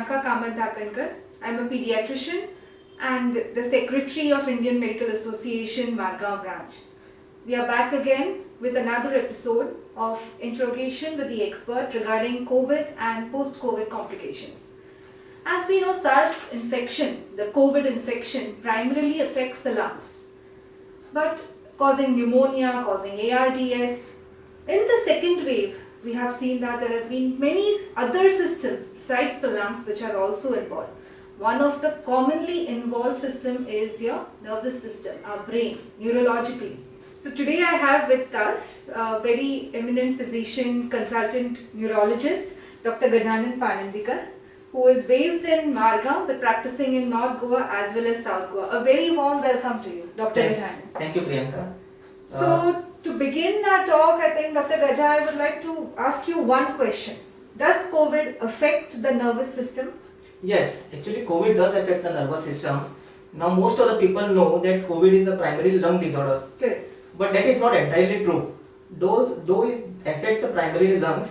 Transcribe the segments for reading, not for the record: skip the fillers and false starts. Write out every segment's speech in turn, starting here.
Priyanka Kamath Dhakankar. I'm a pediatrician and the secretary of Indian Medical Association Margao branch. We are back again with another episode of interrogation with the expert regarding COVID and post-COVID complications. As we know, SARS infection, the COVID infection, primarily affects the lungs, but causing pneumonia, causing ARDS. In the second wave, we have seen that there have been many other systems besides the lungs which are also involved. One of the commonly involved system is your nervous system, our brain, neurologically. So today I have with us a very eminent physician, consultant neurologist, Dr. Gajanan Panandikar, who is based in Margao but practicing in North Goa as well as South Goa. A very warm welcome to you, Dr. Gajanan. Thank you, Priyanka. So to begin our talk, I think Dr. Gaja, I would like to ask you one question. Does COVID affect the nervous system? Yes, actually COVID does affect the nervous system. Now most of the people know that COVID is a primary lung disorder. Correct. But that is not entirely true. Though it affects the primary lungs,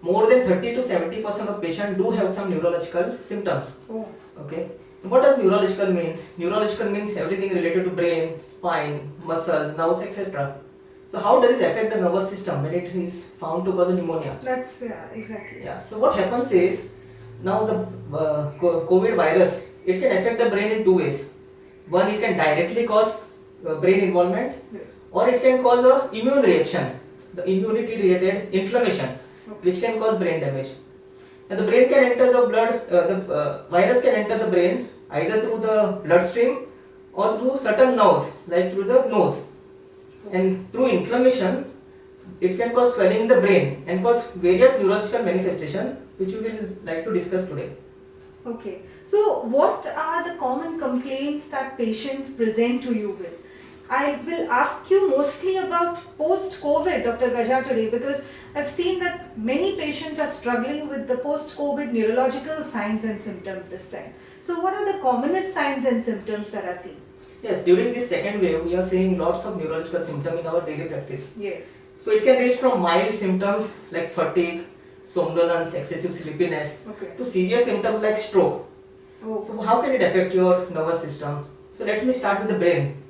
more than 30 to 70% of patients do have some neurological symptoms. Oh. Okay. So what does neurological means? Neurological means everything related to brain, spine, muscle, nerves, etc. So how does it affect the nervous system when it is found to cause a pneumonia? That's, yeah, exactly. Yeah. So what happens is, now the COVID virus, it can affect the brain in two ways. One, it can directly cause brain involvement, or it can cause a immune reaction, the immunity related inflammation, which can cause brain damage. And the brain can enter the blood, the virus can enter the brain either through the bloodstream or through certain nerves, like through the nose. And through inflammation, it can cause swelling in the brain and cause various neurological manifestations, which we will like to discuss today. Okay. So what are the common complaints that patients present to you with? I will ask you mostly about post-COVID, Dr. Gaja, today, because I've seen that many patients are struggling with the post-COVID neurological signs and symptoms this time. So what are the commonest signs and symptoms that are seen? Yes, during this second wave, we are seeing lots of neurological symptoms in our daily practice. Yes. So it can range from mild symptoms like fatigue, somnolence, excessive sleepiness, to severe symptoms like stroke. Oh. So how can it affect your nervous system? So let me start with the brain.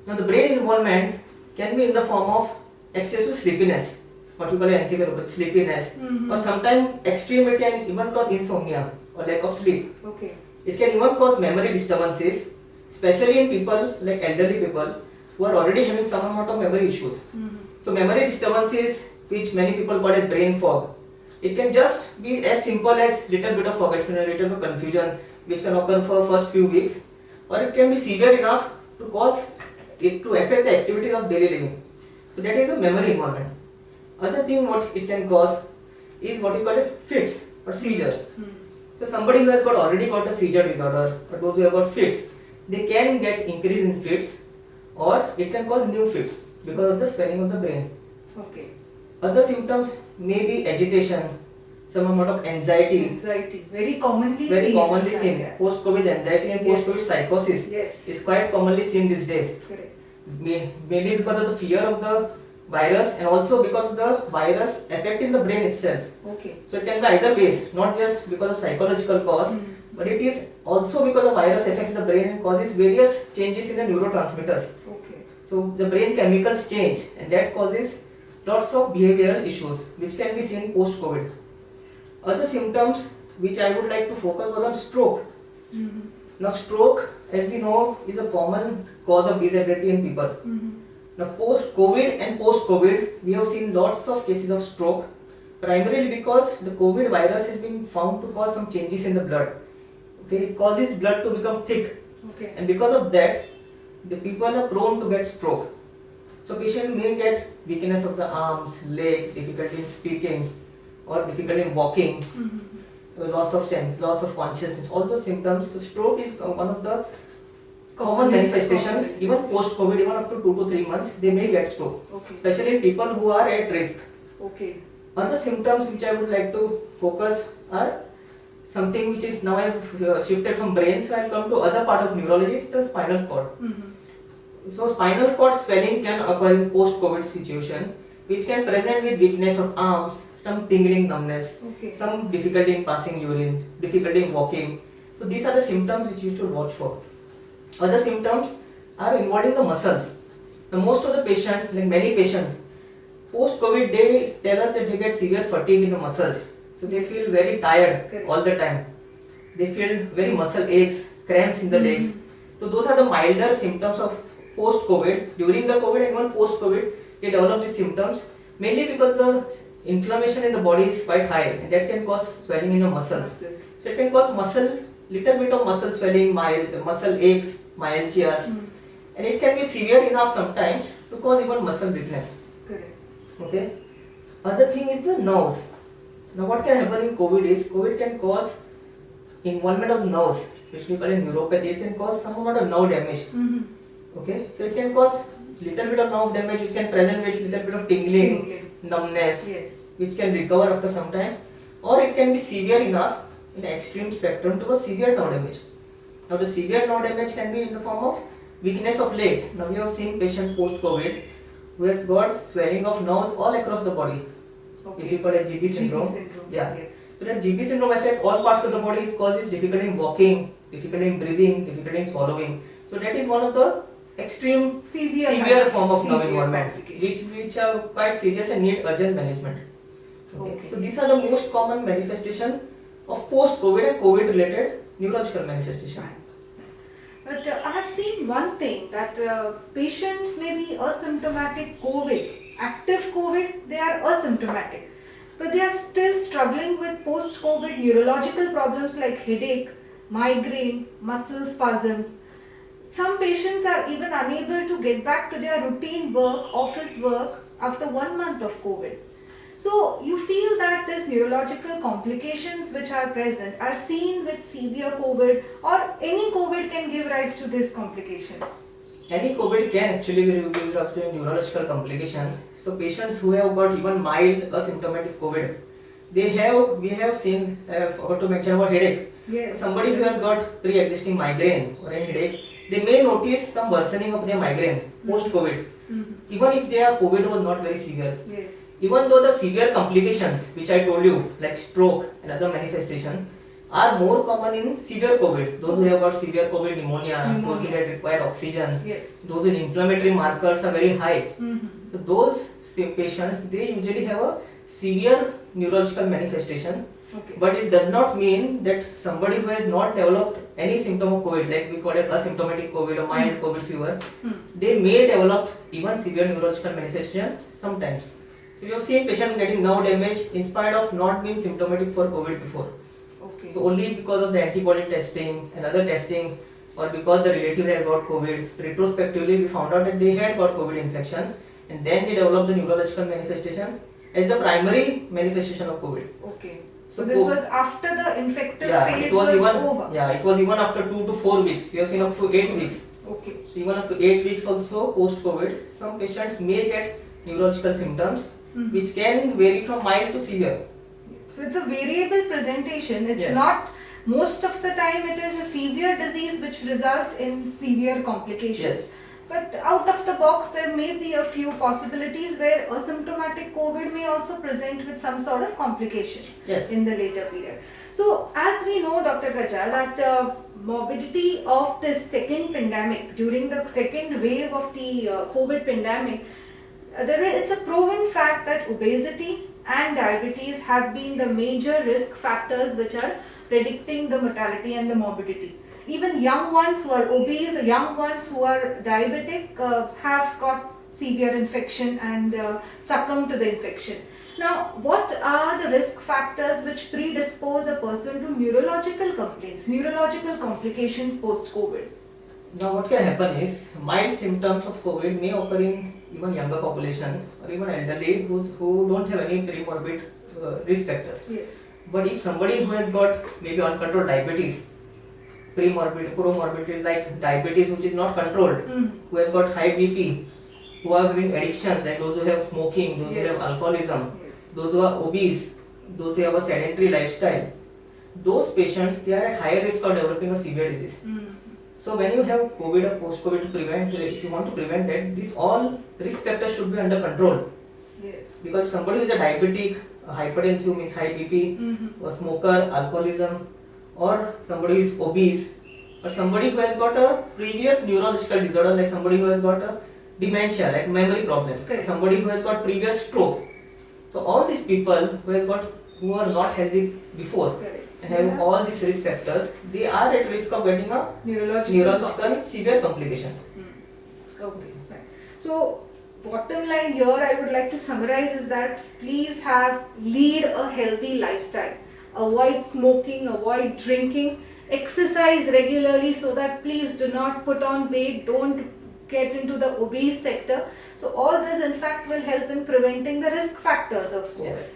Now the brain involvement can be in the form of excessive sleepiness, what we call encephalopathy, sleepiness, or sometimes extreme it can even cause insomnia or lack of sleep. Okay. It can even cause memory disturbances, especially in people like elderly people who are already having some amount of memory issues. So memory disturbances, which many people call as brain fog, it can just be as simple as little bit of forgetfulness, little bit of confusion, which can occur for first few weeks, or it can be severe enough to cause it to affect the activities of daily living. So that is a memory involvement. Other thing what it can cause is what you call it fits or seizures. So somebody who has already got a seizure disorder, or those who have got fits, they can get increase in fits, or it can cause new fits because of the swelling of the brain. Okay. Other symptoms may be agitation, some amount of anxiety. Anxiety, very commonly seen. Yeah. Post-COVID anxiety and post-COVID psychosis is quite commonly seen these days. Correct. Mainly because of the fear of the virus and also because of the virus affecting the brain itself. Okay. So it can be either ways, not just because of psychological cause, but it is also because the virus affects the brain and causes various changes in the neurotransmitters. Okay. So the brain chemicals change and that causes lots of behavioral issues which can be seen post-COVID. Other symptoms which I would like to focus was on stroke. Now stroke, as we know, is a common cause of disability in people. Now post-COVID and post-COVID, we have seen lots of cases of stroke, primarily because the COVID virus has been found to cause some changes in the blood. Okay, it causes blood to become thick. Okay. And because of that, the people are prone to get stroke. So patient may get weakness of the arms, leg, difficulty in speaking, or difficulty in walking, loss of sense, loss of consciousness, all those symptoms. So stroke is one of the common manifestation. Even post-COVID, even up to 2 to 3 months, they may get stroke. Okay. Especially in people who are at risk. Okay. Other symptoms which I would like to focus are something which is now I have shifted from brain, so I will come to other part of neurology, the spinal cord. So spinal cord swelling can occur in post-COVID situation which can present with weakness of arms, some tingling numbness, Okay. some difficulty in passing urine, difficulty in walking. So these are the symptoms which you should watch for. Other symptoms are involving the muscles. Now most of the patients, like many patients, post-COVID, they tell us that they get severe fatigue in the muscles. So they feel very tired Correct. all the time. They feel very muscle aches, cramps in the legs. So those are the milder symptoms of post-COVID. During the COVID and even post-COVID, they develop these symptoms mainly because the inflammation in the body is quite high, and that can cause swelling in the muscles. Muscles. So it can cause little bit of muscle swelling, muscle aches, myalgias, and it can be severe enough sometimes to cause even muscle weakness. Correct. Okay. Other thing is the nerves. Now what can happen in COVID is COVID can cause involvement of nerves, which we call it neuropathy. It can cause some amount of nerve damage. Okay. So it can cause little bit of nerve damage, which can present with little bit of tingling, numbness, Yes. which can recover after some time, or it can be severe enough in the extreme spectrum to cause severe nerve damage. Now the severe nerve damage can be in the form of weakness of legs. Now we have seen patient post-COVID who has got swelling of nerves all across the body. Okay. Which we call as GB syndrome. GB syndrome. Yeah. Yes. So that GB syndrome affects all parts of the body. It causes difficulty in walking, difficulty in breathing, difficulty in swallowing. So that is one of the extreme severe form of nerve involvement, which are quite serious and need urgent management. Okay. So these are the most common manifestation of post-COVID and COVID-related neurological manifestation. But I have seen one thing that patients may be asymptomatic COVID, active COVID, they are asymptomatic, but they are still struggling with post-COVID neurological problems like headache, migraine, muscle spasms. Some patients are even unable to get back to their routine work, office work after 1 month of COVID. So you feel that these neurological complications which are present are seen with severe COVID, or any COVID can give rise to these complications? Any COVID can actually give rise to neurological complication. So patients who have got even mild asymptomatic COVID, we have seen, I forgot to mention about headache. Yes. Somebody who has got pre-existing migraine or any headache, they may notice some worsening of their migraine post-COVID, even if their COVID was not very severe. Yes. Even though the severe complications, which I told you, like stroke and other manifestation, are more common in severe COVID. Those who have got severe COVID pneumonia, those who require oxygen, Yes. those with inflammatory markers are very high. So those patients, they usually have a severe neurological manifestation. Okay. But it does not mean that somebody who has not developed any symptom of COVID, like we call it asymptomatic COVID or mild COVID fever, they may develop even severe neurological manifestation sometimes. So we have seen patients getting nerve damage in spite of not being symptomatic for COVID before. Okay. So only because of the antibody testing and other testing, or because the relative had got COVID, retrospectively we found out that they had got COVID infection, and then they developed the neurological manifestation as the primary manifestation of COVID. Okay. So this was after the infective phase it was even, over. Yeah, it was even after 2 to 4 weeks. We have seen up to 8 weeks. Okay. So even up to 8 weeks also post-COVID, some patients may get neurological symptoms, which can vary from mild to severe. So it's a variable presentation. It's Yes. not, most of the time it is a severe disease which results in severe complications. Yes. But out of the box, there may be a few possibilities where asymptomatic COVID may also present with some sort of complications Yes. in the later period. So, as we know, Dr. Gajal, that morbidity of this second pandemic, during the second wave of the COVID pandemic, it's a proven fact that obesity and diabetes have been the major risk factors which are predicting the mortality and the morbidity. Even young ones who are obese, young ones who are diabetic have got severe infection and succumb to the infection. Now, what are the risk factors which predispose a person to neurological complaints, neurological complications post-COVID? Now what can happen is, mild symptoms of COVID may occur in even younger population or even elderly who don't have any pre-morbid risk factors. Yes. But if somebody who has got maybe uncontrolled diabetes, promorbidity like diabetes which is not controlled, who has got high BP, who are having addictions like those who have smoking, those who have alcoholism, those who are obese, those who have a sedentary lifestyle, those patients, they are at higher risk of developing a severe disease. So when you have COVID or post-COVID, to prevent, if you want to prevent that, these all risk factors should be under control. Yes. Because somebody who is a diabetic, a hypertensive means high BP, Mm-hmm. a smoker, alcoholism, or somebody who is obese, or somebody who has got a previous neurological disorder, like somebody who has got a dementia, like memory problem, Correct. somebody who has got previous stroke. So all these people who are not healthy before Correct. and have all these risk factors, they are at risk of getting a neurological severe complications. Okay. Right. So, bottom line here, I would like to summarize is that please lead a healthy lifestyle. Avoid smoking, avoid drinking, exercise regularly so that please do not put on weight, don't get into the obese sector. So, all this in fact will help in preventing the risk factors of COVID. Yes.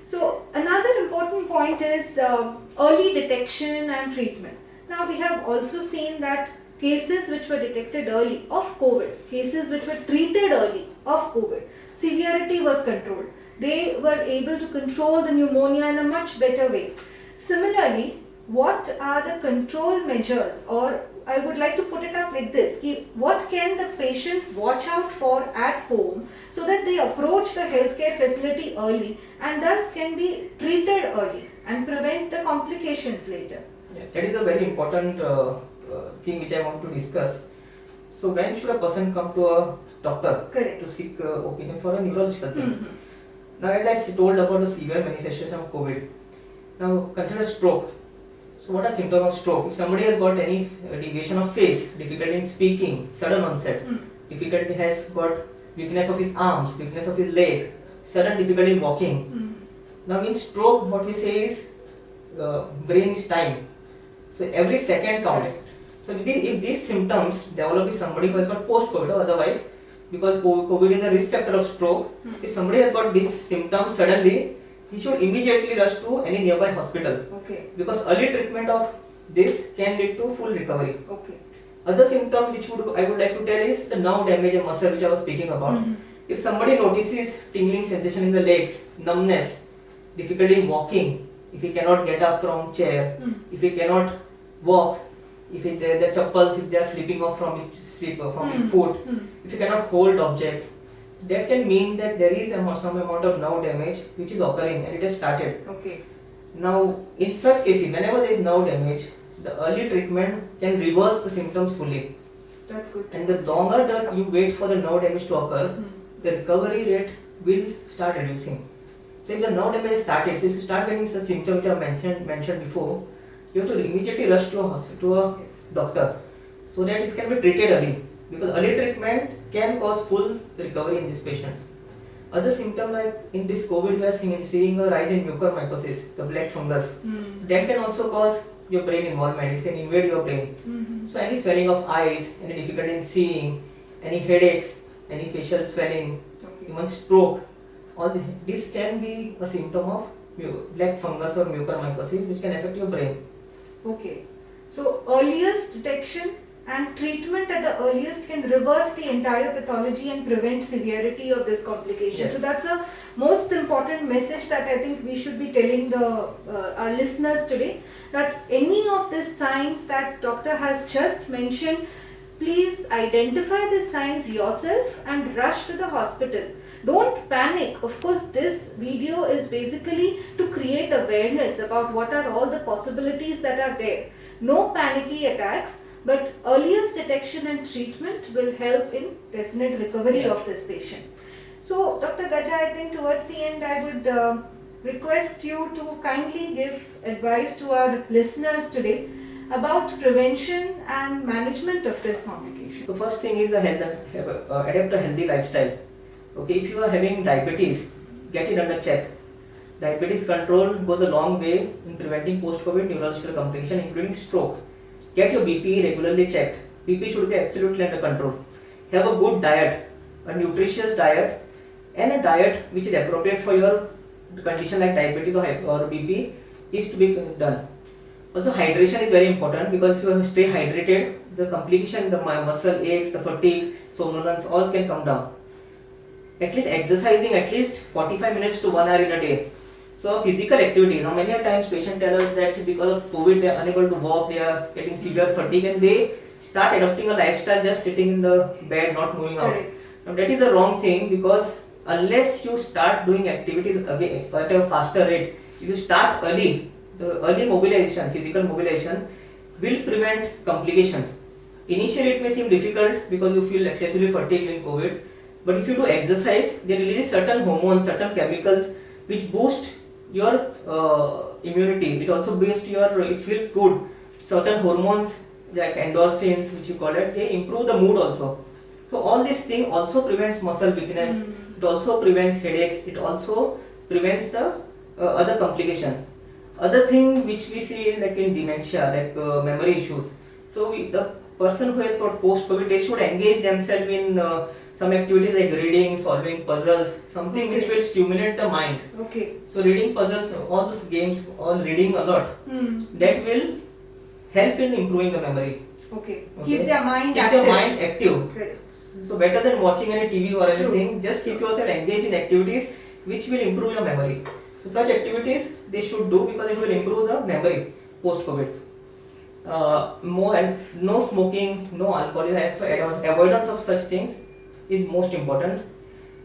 So another important point is early detection and treatment. Now we have also seen that cases which were detected early of COVID, cases which were treated early of COVID, severity was controlled. They were able to control the pneumonia in a much better way. Similarly, what are the control measures, or I would like to put it up like this, what can the patients watch out for at home so that they approach the healthcare facility early and thus can be treated early and prevent the complications later. Yeah, that is a very important thing which I want to discuss. So when should a person come to a doctor Correct. to seek opinion for a neurological thing? Mhm. Now as I told about the severe manifestation of COVID, now consider stroke. So what are symptoms of stroke? If somebody has got any deviation of face, difficulty in speaking, sudden onset, difficulty has got weakness of his arms, weakness of his leg, sudden difficulty in walking. Now in stroke, what we say is brain is time. So every second counts. Correct. So if these symptoms develop in somebody who has got post-COVID, or otherwise, because COVID is a risk factor of stroke, if somebody has got these symptoms suddenly, he should immediately rush to any nearby hospital. Okay. Because early treatment of this can lead to full recovery. Okay. Other symptom which I would like to tell is the nerve damage of muscle which I was speaking about. If somebody notices tingling sensation in the legs, numbness, difficulty in walking, if he cannot get up from chair, if he cannot walk, if the chappals, if they are slipping off from his foot, if he cannot hold objects, that can mean that there is some amount of nerve damage which is occurring and it has started. Okay. Now, in such cases, whenever there is nerve damage, the early treatment can reverse the symptoms fully. That's good. And the longer that you wait for the nerve damage to occur, the recovery rate will start reducing. So if the nerve damage started, so if you start getting such symptoms which I mentioned before, you have to immediately rush to a hospital, to a doctor, so that it can be treated early. Because early treatment can cause full recovery in these patients. Other symptoms like in this COVID, we are seeing a rise in mucormycosis, the black fungus. That can also cause your brain involvement. It can invade your brain. So any swelling of eyes, any difficulty in seeing, any headaches, any facial swelling, even stroke, all this can be a symptom of black fungus or mucormycosis, which can affect your brain. Okay. So earliest detection and treatment at the earliest can reverse the entire pathology and prevent severity of this complication. Yes. So that's a most important message that I think we should be telling our listeners today, that any of these signs that doctor has just mentioned, please identify the signs yourself and rush to the hospital. Don't panic. Of course, this video is basically to create awareness about what are all the possibilities that are there. No panicky attacks, but earliest detection and treatment will help in definite recovery of this patient. So, Dr. Gaja, I think towards the end I would request you to kindly give advice to our listeners today about prevention and management of this complication. So first thing is adapt a healthy lifestyle. Okay, if you are having diabetes, get it under check. Diabetes control goes a long way in preventing post-COVID neurological complication, including stroke. Get your BP regularly checked. BP should be absolutely under control. Have a good diet, a nutritious diet, and a diet which is appropriate for your condition like diabetes or BP is to be done. Also, hydration is very important, because if you stay hydrated, the complication, the muscle aches, the fatigue, somnolence, all can come down. At least exercising at least 45 minutes to 1 hour in a day. So physical activity. Now many times patients tell us that because of COVID they are unable to walk, they are getting severe fatigue, and they start adopting a lifestyle just sitting in the bed, not moving out. Correct. Now that is the wrong thing, because unless you start doing activities again at a faster rate, if you start early, the early mobilization, physical mobilization will prevent complications. Initially, it may seem difficult because you feel excessively fatigued in COVID, but if you do exercise, they release certain hormones, certain chemicals which boost your immunity. It also boosts your, it feels good. Certain hormones like endorphins, which you call it, they improve the mood also. So all this thing also prevents muscle weakness. It also prevents headaches. It also prevents the other complications. Other thing which we see like in dementia, like memory issues. So the person who has got post-COVID, they should engage themselves in some activities like reading, solving puzzles, something which will stimulate the mind. Okay. So reading puzzles, all those games, all reading a lot, that will help in improving the memory. Okay. Keep their mind Keep active. their mind active. Correct. So better than watching any TV or True. anything, just keep yourself engaged in activities which will improve your memory. So such activities they should do because it will improve the memory post-COVID. More and no smoking, no alcohol, so avoidance of such things is most important.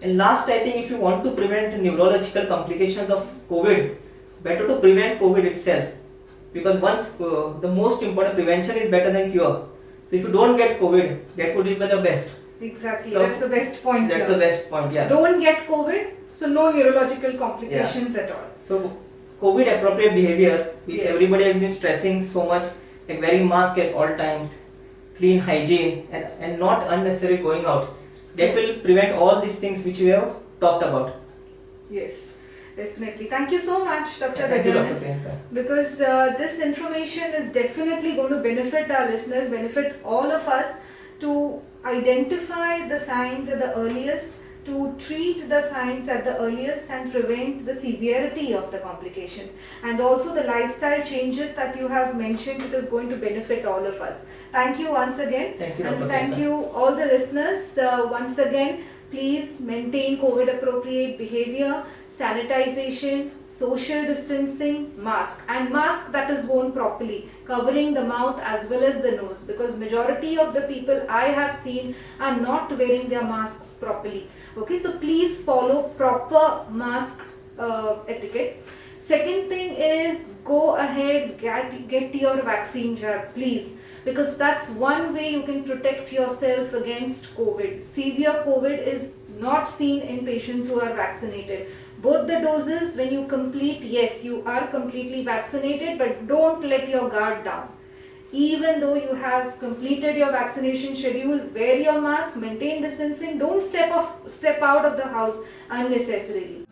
And last, I think if you want to prevent neurological complications of COVID, better to prevent COVID itself, because once the most important prevention is better than cure. So if you don't get COVID, that would be the best. Exactly. So that's the best point. That's here. the best point, yeah. Don't get COVID, so no neurological complications at all. So COVID appropriate behavior, which Yes. everybody has been stressing so much, like wearing mask at all times, clean hygiene, and not unnecessarily going out. That will prevent all these things which we have talked about. Yes, definitely. Thank you so much, Dr. Thank you, Dr. Gajanan, Priyanka. because this information is definitely going to benefit our listeners, benefit all of us to identify the signs at the earliest, to treat the signs at the earliest and prevent the severity of the complications. And also the lifestyle changes that you have mentioned, it is going to benefit all of us. Thank you once again. Thank you, And Dr. thank Priyanka. you all the listeners. Once again, please maintain COVID appropriate behavior, sanitization, social distancing, mask, and mask that is worn properly, covering the mouth as well as the nose, because majority of the people I have seen are not wearing their masks properly. Okay, so please follow proper mask etiquette. Second thing is go ahead, get your vaccine jab, please, because that's one way you can protect yourself against COVID. Severe COVID is not seen in patients who are vaccinated. Both the doses, when you complete, yes, you are completely vaccinated, but don't let your guard down. Even though you have completed your vaccination schedule, wear your mask, maintain distancing, don't step out of the house unnecessarily.